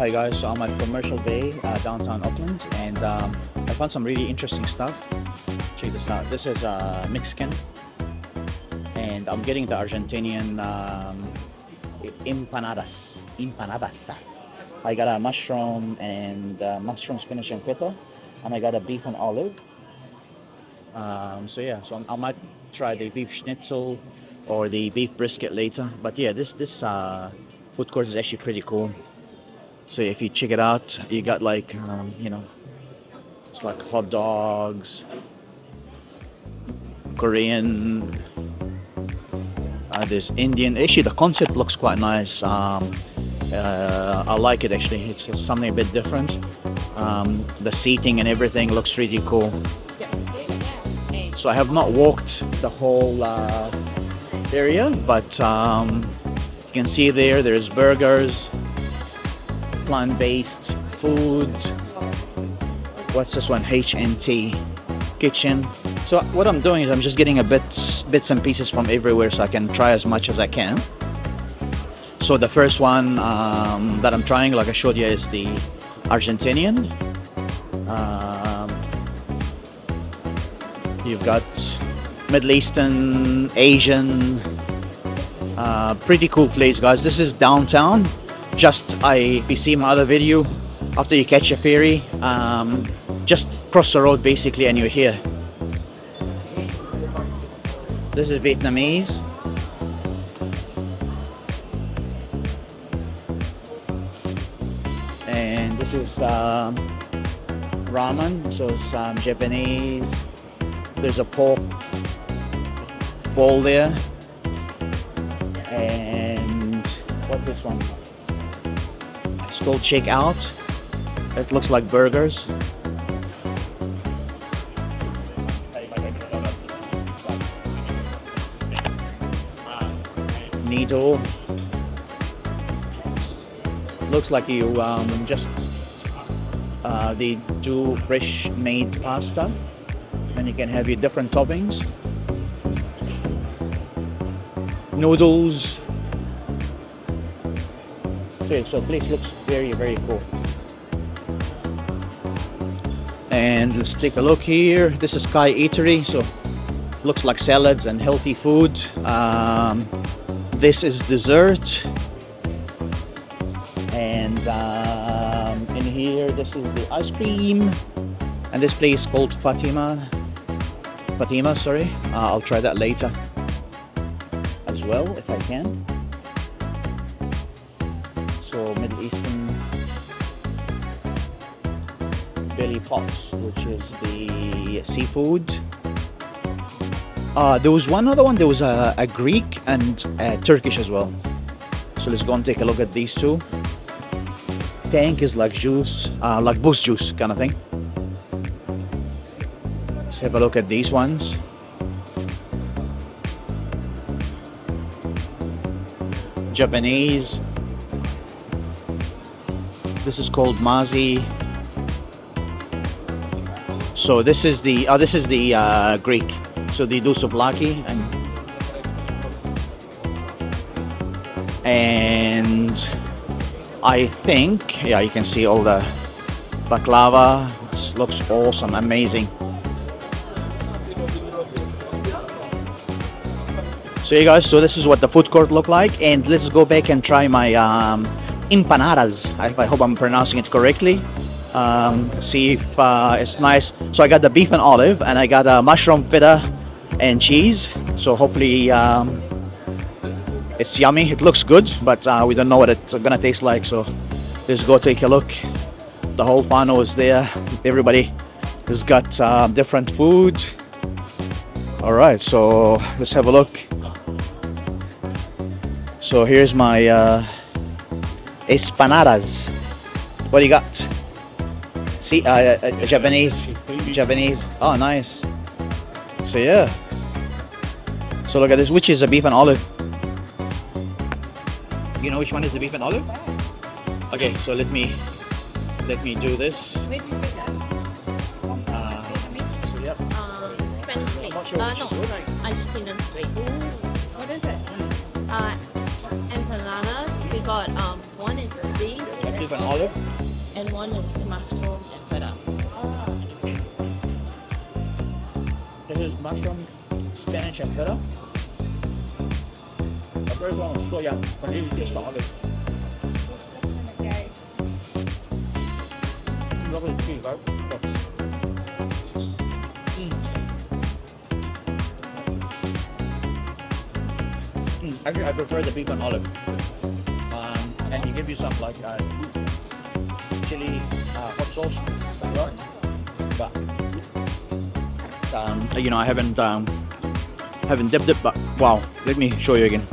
Hi guys, so I'm at Commercial Bay, downtown Auckland, and I found some really interesting stuff. Check this out. This is Mexican, and I'm getting the Argentinian empanadas. I got a mushroom and mushroom, spinach, and feta, and I got a beef and olive. So yeah, so I might try the beef schnitzel or the beef brisket later. But yeah, this food court is actually pretty cool. So if you check it out, you got like, you know, it's like hot dogs, Korean, there's Indian. Actually, the concept looks quite nice. I like it actually. It's something a bit different. The seating and everything looks really cool. So I have not walked the whole area, but you can see there's burgers, plant-based food. What's this one? HNT kitchen. So what I'm doing is I'm just getting bits and pieces from everywhere so I can try as much as I can. So the first one that I'm trying, like I showed you, is the Argentinian. You've got Middle Eastern, Asian, pretty cool place, guys. This is downtown. If you see my other video, after you catch a ferry, just cross the road basically and you're here. This is Vietnamese. And this is ramen, so it's Japanese. There's a pork bowl there. And what's this one? It's called Check Out. It looks like burgers. Needle. Looks like you they do fresh made pasta, and you can have your different toppings. Noodles. Okay, so the place looks very, very cool. And let's take a look here. This is Sky Eatery, so looks like salads and healthy food. This is dessert. And in here, this is the ice cream. And this place called Fatima, sorry. I'll try that later as well, if I can. So Middle Eastern belly pots, which is the seafood. There was one other one. There was a Greek and a Turkish as well. So let's go and take a look at these two. Tank is like juice, like boost juice kind of thing. Let's have a look at these ones. Japanese. This is called Mazi. So this is the Greek. So they do souvlaki and I think, yeah, you can see all the baklava. This looks awesome, amazing. So you guys, so this is what the food court look like, and let's go back and try my empanadas. I hope I'm pronouncing it correctly. See if it's nice. So I got the beef and olive, and I got a mushroom, feta, and cheese. So hopefully it's yummy. It looks good, but we don't know what it's gonna taste like. So let's go take a look. The whole funnel is there. Everybody has got different food. All right, so let's have a look. So here's my empanadas. What do you got? See, Japanese. Oh, nice. So yeah. So look at this. Which is a beef and olive? You know which one is the beef and olive? Okay, so let me do this. So yep. Spanish plate. No, Argentinian plate. What is it? Empanadas. We got one is beef and olive. olive. And one is mushroom and feta. This is mushroom, spinach, and feta. The first one was soya, but this is just the olive. Look at the cheese, right? Actually, I prefer the beef and olive. And he give you some like chili hot sauce. But you know, I haven't dipped it, but wow, let me show you again.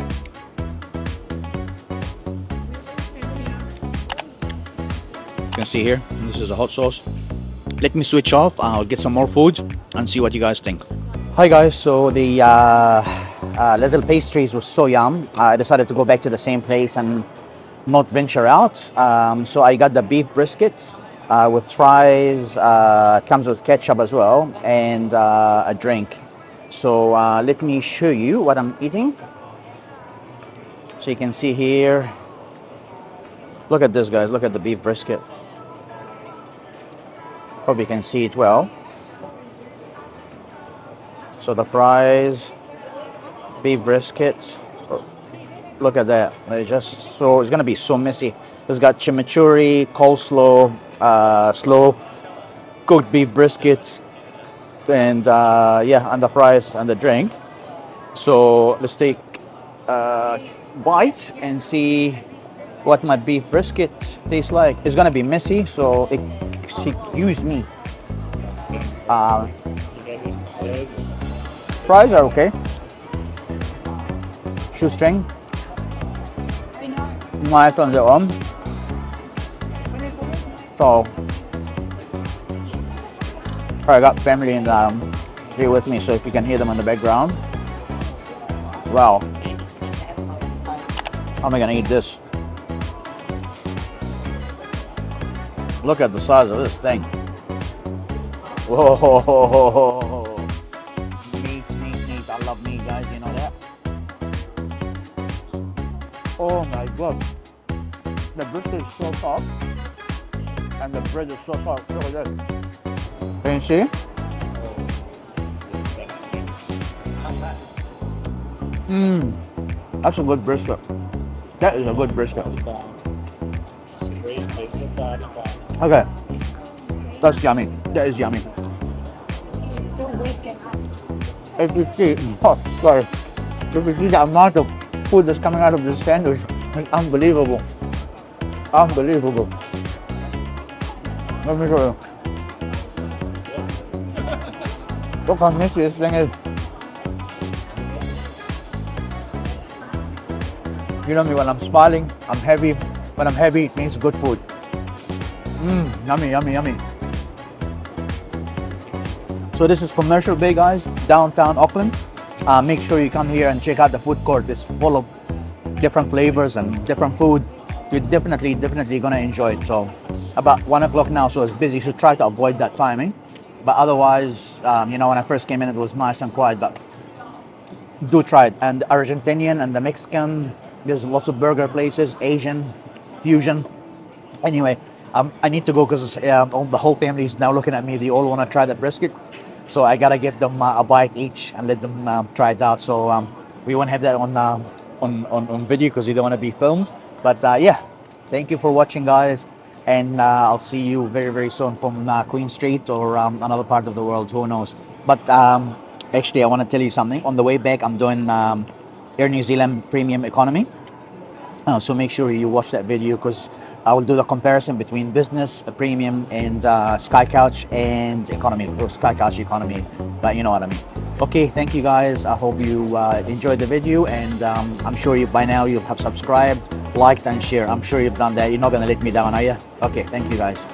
You can see here, this is a hot sauce. Let me switch off. I'll get some more food and see what you guys think. Hi guys, so the little pastries was so yum. I decided to go back to the same place and not venture out. So I got the beef brisket with fries. It comes with ketchup as well, and a drink. So let me show you what I'm eating. So you can see here. Look at this, guys. Look at the beef brisket. Hope you can see it well. So the fries, beef brisket. Look at that. It's gonna be so messy. It's got chimichurri, coleslaw, slow cooked beef briskets, and yeah, and the fries and the drink. So let's take a bite and see what my beef brisket tastes like. It's gonna be messy, so excuse me. Fries are okay. Shoestring. Nice on their own. So I got family in here with me, so if you can hear them in the background. Wow. How am I gonna eat this? Look at the size of this thing. Whoa. Meat. I love meat, guys, you know that? Oh my god. The brisket is so soft. And the bread is so soft. Look at that. Can you see? That's a good brisket. That is a good brisket. Okay. That's yummy. That is yummy. If you see, sorry. If you see the amount of food that's coming out of this sandwich, it's unbelievable. Unbelievable. Let me show you. Look how messy this thing is. You know me, when I'm smiling, I'm heavy. When I'm heavy, it means good food. Yummy. So this is Commercial Bay, guys, downtown Auckland. Make sure you come here and check out the food court. It's full of different flavors and different food. You're definitely gonna enjoy it. So about 1 o'clock now, so it's busy, so try to avoid that timing. But otherwise, you know, when I first came in, it was nice and quiet, but do try it. And the Argentinian and the Mexican, there's lots of burger places, Asian, fusion. Anyway, I need to go because the whole family is now looking at me. They all want to try the brisket. So I gotta get them a bite each and let them try it out. So we won't have that on video because we don't want to be filmed. But yeah, thank you for watching, guys. And I'll see you very soon from Queen Street or another part of the world, who knows. But actually, I want to tell you something. On the way back, I'm doing Air New Zealand Premium Economy. So make sure you watch that video because I will do the comparison between business, premium, and Sky Couch and economy, or Sky Couch economy, but you know what I mean. Okay, thank you guys. I hope you enjoyed the video, and I'm sure you by now you have subscribed, liked, and shared. I'm sure you've done that. You're not gonna let me down, are you? Okay, thank you guys.